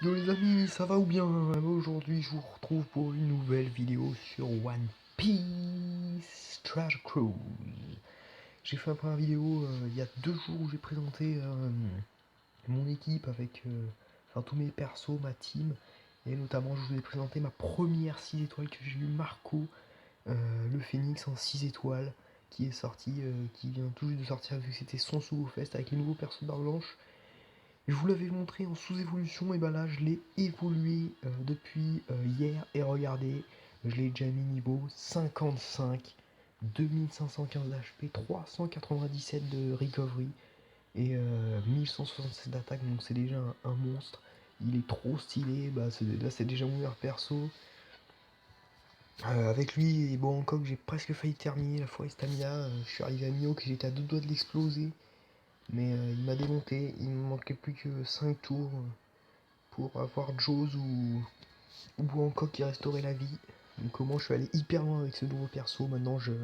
Yo les amis, ça va ou bien? Aujourd'hui je vous retrouve pour une nouvelle vidéo sur One Piece Treasure Cruise. J'ai fait une première vidéo il y a 2 jours où j'ai présenté mon équipe avec enfin, tous mes persos, ma team. Et notamment je vous ai présenté ma première 6 étoiles que j'ai eu, Marco, le Phoenix en 6 étoiles, qui est sorti, qui vient tout juste de sortir vu que c'était son sous fest avec les nouveaux persos d'Arbre Blanche. Je vous l'avais montré en sous-évolution, et ben là je l'ai évolué depuis hier et regardez, je l'ai déjà mis niveau 55, 2515 d'HP, 397 de recovery et 1167 d'attaque, donc c'est déjà un monstre. Il est trop stylé, bah, là c'est déjà mon meilleur perso. Avec lui et bon encore que j'ai presque failli terminer la forêt stamina, je suis arrivé à Mihawk et j'étais à deux doigts de l'exploser. Mais il m'a démonté, il me manquait plus que 5 tours pour avoir Jaws ou Hancock qui restaurait la vie. Donc comment je suis allé hyper loin avec ce nouveau perso, maintenant j'ai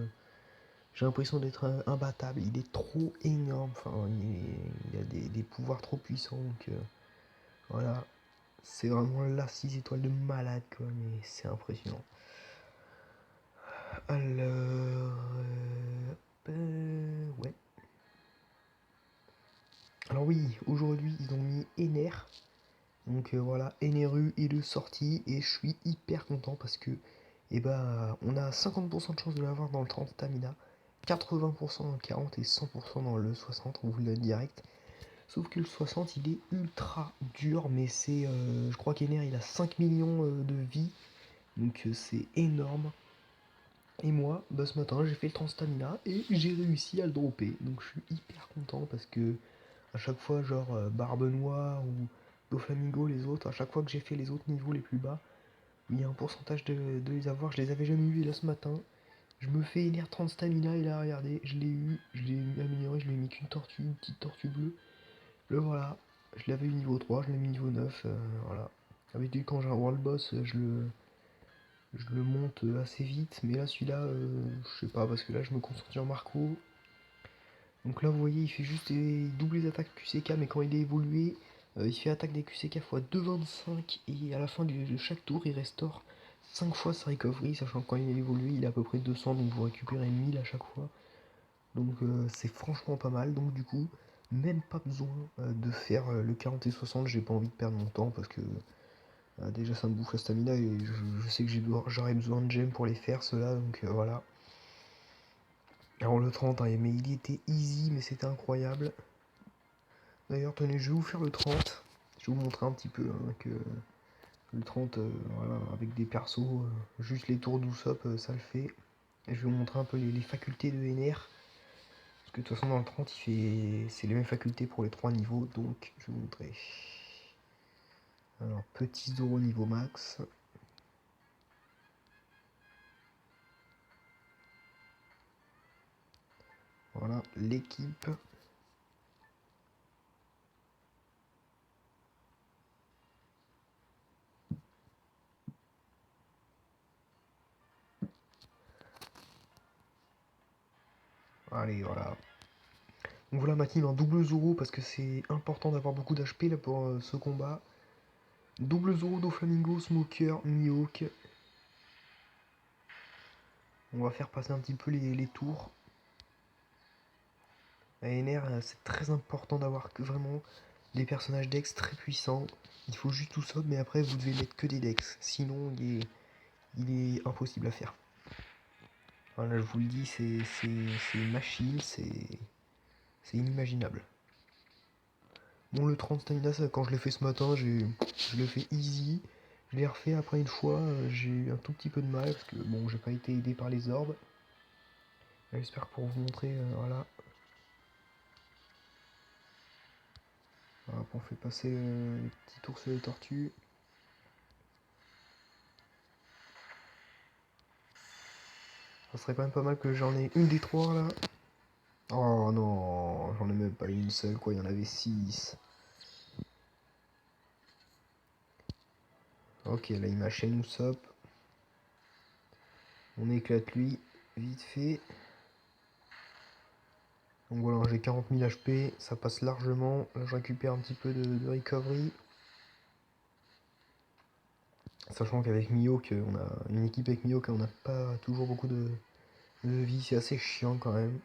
l'impression d'être imbattable, il est trop énorme, enfin il a des pouvoirs trop puissants, donc voilà, c'est vraiment la 6 étoiles de malade quoi, mais c'est impressionnant. Alors, ouais. Alors oui, aujourd'hui ils ont mis Ener. Donc voilà, Eneru est de sortie et je suis hyper content parce que on a 50% de chance de l'avoir dans le 30 stamina, 80% dans le 40 et 100% dans le 60, on vous le direct. Sauf que le 60 il est ultra dur, mais c'est je crois qu'Ener il a 5 millions de vie, donc c'est énorme. Et moi, ce matin j'ai fait le 30 stamina et j'ai réussi à le dropper, donc je suis hyper content parce que à chaque fois, genre Barbe Noire ou Doflamingo, les autres, à chaque fois que j'ai fait les autres niveaux les plus bas, il y a un pourcentage de les avoir, je les avais jamais eu, et là ce matin, je me fais élire 30 stamina, et là regardez, je l'ai eu, je l'ai amélioré, je lui ai mis qu'une tortue, une petite tortue bleue, le voilà, je l'avais eu niveau 3, je l'ai mis niveau 9, voilà. D'habitude quand j'ai un world boss, je le monte assez vite, mais là celui-là, je sais pas, parce que là je me concentre sur Marco. Donc là vous voyez il fait juste double les attaques QCK, mais quand il est évolué, il fait attaque des QCK x 2,25 et à la fin de chaque tour il restaure 5 fois sa recovery, sachant que quand il est évolué il est à peu près 200, donc vous récupérez 1000 à chaque fois. Donc c'est franchement pas mal, donc du coup même pas besoin de faire le 40 et 60, j'ai pas envie de perdre mon temps parce que déjà ça me bouffe la stamina et je sais que j'aurais besoin de gemmes pour les faire ceux-là, donc voilà. Alors le 30, hein, mais il était easy, mais c'était incroyable. D'ailleurs, tenez, je vais vous faire le 30. Je vais vous montrer un petit peu que le 30, voilà, avec des persos, juste les tours d'Usopp, ça le fait. Et je vais vous montrer un peu les facultés de Ener. Parce que de toute façon, dans le 30, c'est les mêmes facultés pour les 3 niveaux. Donc, je vais vous montrer. Alors, petit Zoro niveau max. Voilà, l'équipe. Allez, voilà. Donc voilà ma team en double Zoro parce que c'est important d'avoir beaucoup d'HP là pour ce combat. Double Zoro, Doflamingo, Smoker, Mihawk. On va faire passer un petit peu les tours. À NR, c'est très important d'avoir que vraiment des personnages Dex très puissants. Il faut juste tout ça, mais après vous devez mettre que des Dex. Sinon, il est impossible à faire. Voilà, je vous le dis, c'est une machine, c'est inimaginable. Bon, le 30 stamina, ça, quand je l'ai fait ce matin, je l'ai fait easy. Je l'ai refait après une fois, j'ai eu un tout petit peu de mal parce que bon, j'ai pas été aidé par les orbes. J'espère pour vous montrer, voilà. Voilà, on fait passer les petits tours sur les tortues. Ça serait quand même pas mal que j'en ai une des 3 là. Oh non, j'en ai même pas une seule quoi, il y en avait 6. Ok, là il m'achète Usopp. On éclate lui, vite fait. Donc voilà, j'ai 40 000 HP, ça passe largement. Là je récupère un petit peu de recovery. Sachant qu'avec Mihawk, on a une équipe avec Mihawk, on n'a pas toujours beaucoup de vie, c'est assez chiant quand même.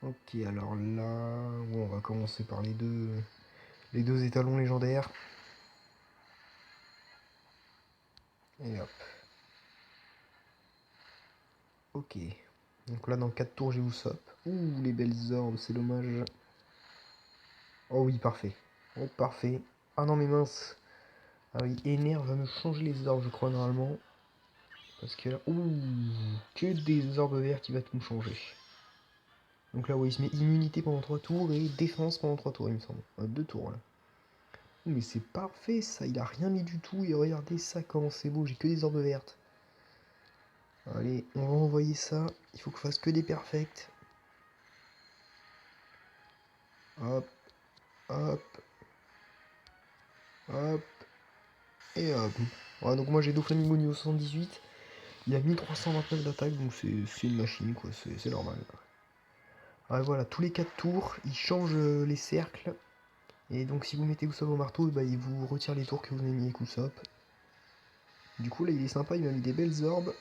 Ok, alors là, bon, on va commencer par les deux étalons légendaires. Et hop. Ok. Donc là, dans 4 tours, j'ai Usopp. Ouh, les belles orbes, c'est dommage. Oh oui, parfait. Oh, parfait. Ah non, mais mince. Ah oui, Ener va me changer les orbes, je crois, normalement. Parce que là, ouh, que des orbes verts qui va tout me changer. Donc là, ouais, il se met immunité pendant 3 tours et défense pendant 3 tours, il me semble. 2 tours, là. Ouh, mais c'est parfait, ça. Il a rien mis du tout. Et regardez ça, comment c'est beau. J'ai que des orbes vertes. Allez, on va envoyer ça. Il faut que je fasse que des perfects. Hop, hop, hop, et hop. Voilà, donc moi j'ai Doflamingo niveau 78. Il a 1329 d'attaque, donc c'est une machine, quoi. C'est normal. Ah, voilà, tous les 4 tours, il change les cercles. Et donc si vous mettez Usopp au marteau, bah, il vous retire les tours que vous avez mis avec Usopp. Du coup là il est sympa, il m'a mis des belles orbes.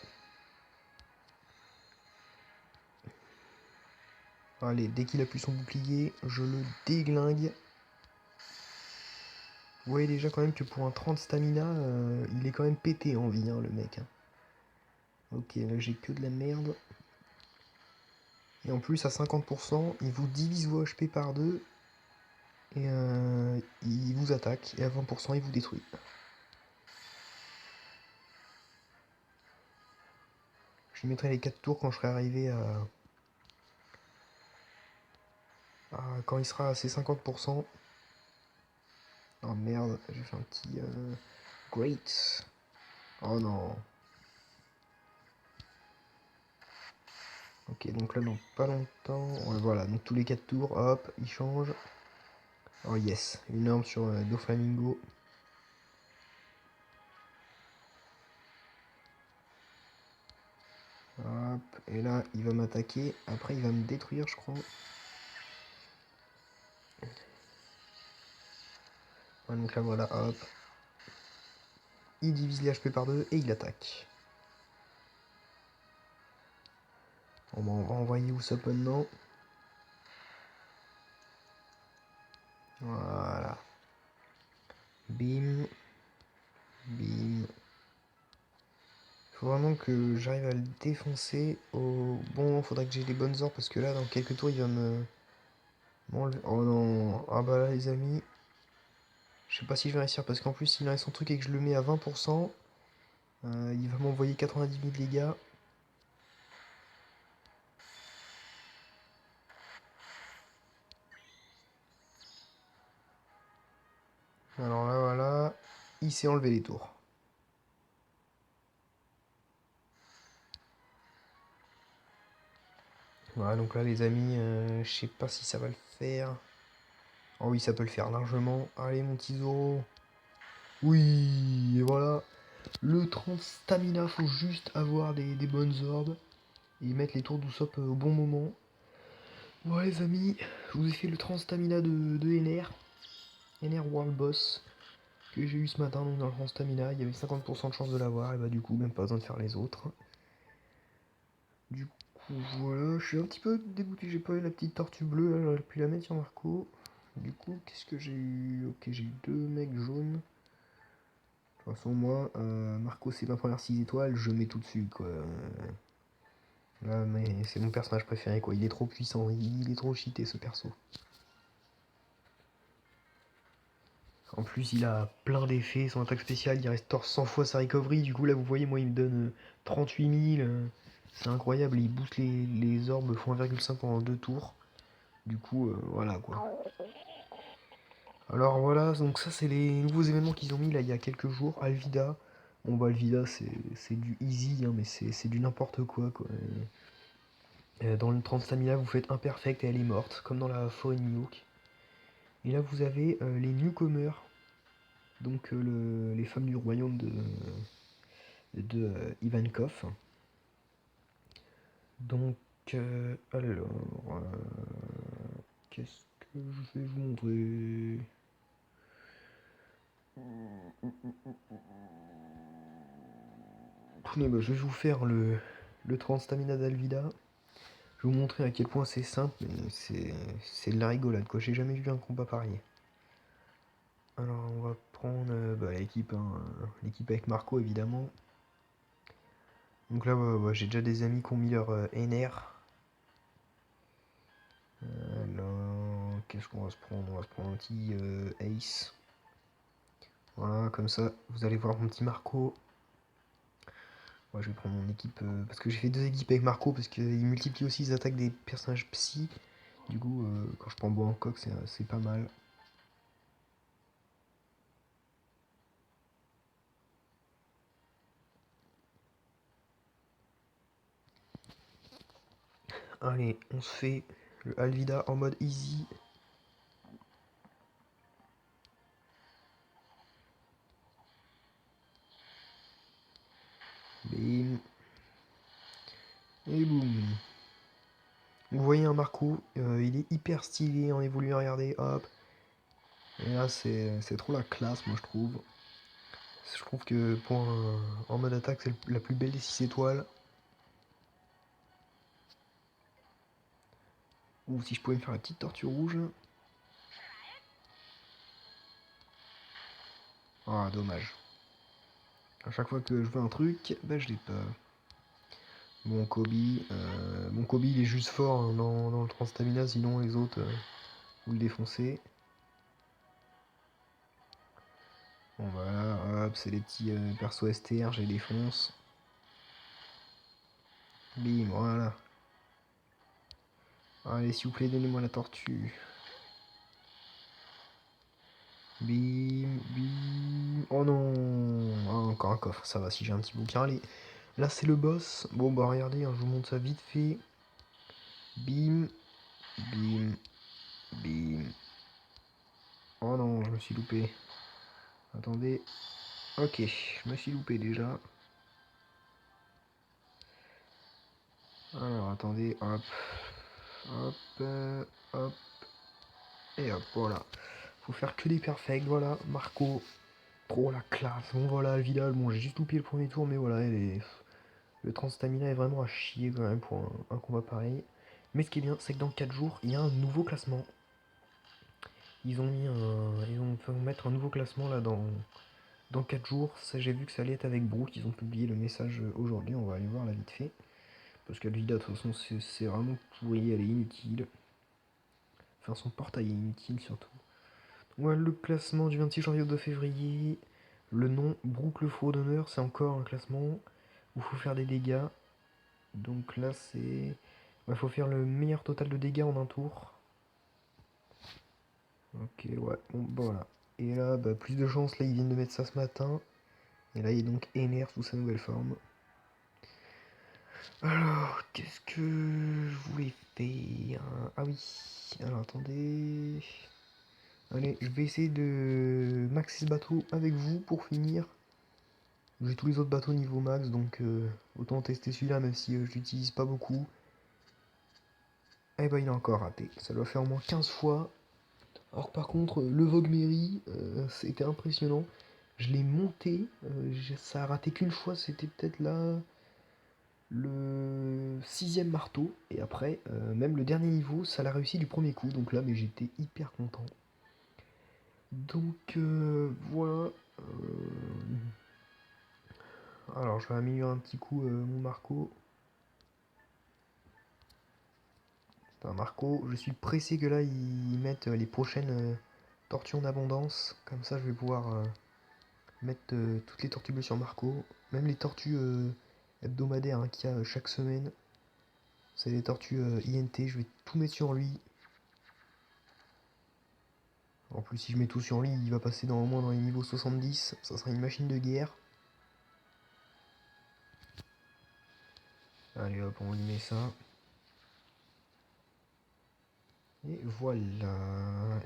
Allez, dès qu'il appuie son bouclier, je le déglingue. Vous voyez déjà quand même que pour un 30 stamina, il est quand même pété en vie, hein, le mec. Hein. Ok, là j'ai que de la merde. Et en plus, à 50%, il vous divise vos HP par deux. Et il vous attaque. Et à 20%, il vous détruit. Je mettrai les 4 tours quand je serai arrivé quand il sera à ses 50%. Oh merde, j'ai fait un petit... Great. Oh non. Ok, donc là, dans pas longtemps... Ouais, voilà, donc tous les 4 tours, hop, il change. Oh yes, une arme sur Doflamingo. Hop, et là, il va m'attaquer. Après, il va me détruire, je crois. Ouais, donc là, voilà, hop. Il divise les HP par deux et il attaque. Bon, bah, on va envoyer Usopp maintenant. Voilà. Bim. Bim. Faut vraiment que j'arrive à le défoncer au bon. Faudrait que j'ai les bonnes orbes parce que là, dans quelques tours, il va m'enlever. Oh non. Ah bah là, les amis. Je sais pas si je vais réussir parce qu'en plus, s'il reste son truc et que je le mets à 20%, il va m'envoyer 90 000 dégâts. Alors là, voilà. Il s'est enlevé les tours. Voilà, donc là, les amis, je sais pas si ça va le faire. Oh oui, ça peut le faire largement. Allez, mon petit Zoro. Oui, et voilà. Le 30 stamina, faut juste avoir des bonnes orbes. Et mettre les tours d'Usopp au bon moment. Voilà les amis, je vous ai fait le 30 stamina de NR. NR World Boss. Que j'ai eu ce matin, donc dans le 30 stamina. Il y avait 50% de chance de l'avoir. Et bah du coup, même pas besoin de faire les autres. Du coup, voilà. Je suis un petit peu dégoûté, j'ai pas eu la petite tortue bleue. Là, j'aurais pu la mettre sur Marco. Du coup, qu'est-ce que j'ai eu? Ok, j'ai eu deux mecs jaunes. De toute façon, moi, Marco, c'est ma première 6 étoiles, je mets tout dessus, quoi. Là, mais c'est mon personnage préféré, quoi. Il est trop puissant, il est trop cheaté, ce perso. En plus, il a plein d'effets, son attaque spéciale, il restaure 100 fois sa recovery. Du coup, là, vous voyez, moi, il me donne 38 000. C'est incroyable, il booste les orbes font 1,5 pendant 2 tours. Du coup, voilà, quoi. Alors voilà, donc ça c'est les nouveaux événements qu'ils ont mis là il y a quelques jours. Alvida. Bon bah Alvida c'est du easy hein, mais c'est du n'importe quoi quoi. Dans le 30 stamina vous faites imperfect et elle est morte, comme dans la forêt de Mihawk. Et là vous avez les newcomers, donc les femmes du royaume de Ivankov. Donc alors qu'est-ce que je vais vous montrer? Tenez, bah, je vais vous faire le 30 stamina d'Alvida. Je vais vous montrer à quel point c'est simple, mais c'est de la rigolade quoi. J'ai jamais vu un combat pareil. Alors on va prendre bah, l'équipe, hein, l'équipe avec Marco évidemment. Donc là j'ai déjà des amis qui ont mis leur NR. Alors qu'est-ce qu'on va se prendre? On va se prendre un petit Ace. Voilà, comme ça vous allez voir mon petit Marco. Moi je vais prendre mon équipe parce que j'ai fait deux équipes avec Marco parce qu'il multiplie aussi les attaques des personnages psy. Du coup quand je prends Bois en coq c'est pas mal. Allez, on se fait le Alvida en mode easy. Bim. Et boum. Vous voyez un Marco, il est hyper stylé en évoluant, regardez, hop. Et là c'est trop la classe moi je trouve. Je trouve que pour en mode attaque c'est la plus belle des 6 étoiles. Ou si je pouvais me faire la petite tortue rouge. Ah dommage. À chaque fois que je veux un truc, bah je l'ai pas. Bon Kobe il est juste fort hein, dans le Transtamina, sinon les autres vous le défoncez. Bon voilà, hop, c'est les petits persos STR, je les défonce. Bim, voilà. Allez, s'il vous plaît, donnez-moi la tortue. Bim, bim. Oh non. Ah, encore un coffre, ça va si j'ai un petit bouquin. Allez, là c'est le boss. Bon bah regardez, hein, je vous montre ça vite fait. Bim, bim, bim. Oh non, je me suis loupé. Attendez. Ok, je me suis loupé déjà. Alors attendez, hop. Hop, hop. Et hop, voilà. Faut faire que des perfects, voilà. Marco, trop la classe. Bon voilà, le Vidal, bon j'ai juste loupé le premier tour, mais voilà, le Transstamina est vraiment à chier quand même pour un combat pareil. Mais ce qui est bien, c'est que dans 4 jours, il y a un nouveau classement. Ils vont mettre un nouveau classement là dans 4 jours. Ça, j'ai vu que ça allait être avec Brooke. Ils ont publié le message aujourd'hui. On va aller voir là vite fait. Parce qu'Alvida, de toute façon, c'est vraiment pourri. Elle est inutile. Enfin, son portail est inutile surtout. Voilà le classement du 26 janvier au 2 février. Le nom Brooke le faux d'honneur, c'est encore un classement où il faut faire des dégâts. Donc là, c'est. Il faut faire le meilleur total de dégâts en un tour. Ok, ouais, bon, bah voilà. Et là, bah, plus de chance, là, ils viennent de mettre ça ce matin. Et là, il est donc Ener sous sa nouvelle forme. Alors, qu'est-ce que je voulais faire? Ah oui, alors attendez. Allez, je vais essayer de maxer ce bateau avec vous pour finir. J'ai tous les autres bateaux niveau max, donc autant tester celui-là, même si je l'utilise pas beaucoup. Eh bah, il a encore raté. Ça doit faire au moins 15 fois. Alors que par contre, le Vogue Mary, c'était impressionnant. Je l'ai monté, ça a raté qu'une fois, c'était peut-être là le sixième marteau. Et après, même le dernier niveau, ça l'a réussi du premier coup. Donc là, mais j'étais hyper content. Donc voilà. Alors je vais améliorer un petit coup mon Marco. Enfin, Marco, je suis pressé que là ils mettent les prochaines tortues en abondance. Comme ça je vais pouvoir mettre toutes les tortues bleues sur Marco. Même les tortues hebdomadaires hein, qu'il y a chaque semaine. C'est les tortues INT, je vais tout mettre sur lui. En plus si je mets tout sur lui, il va passer au moins dans les niveaux 70. Ça sera une machine de guerre. Allez hop, on lui met ça. Et voilà.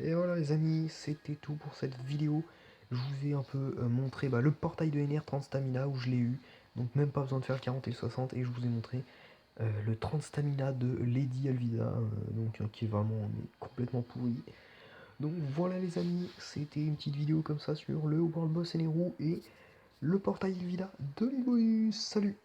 Et voilà les amis, c'était tout pour cette vidéo. Je vous ai un peu montré le portail de NR 30 stamina où je l'ai eu. Donc même pas besoin de faire le 40 et le 60. Et je vous ai montré le 30 stamina de Lady Alvida. Donc qui est vraiment complètement pourri. Donc voilà les amis, c'était une petite vidéo comme ça sur le World Boss Eneru et le portail Villa de l'Ivoire. Salut!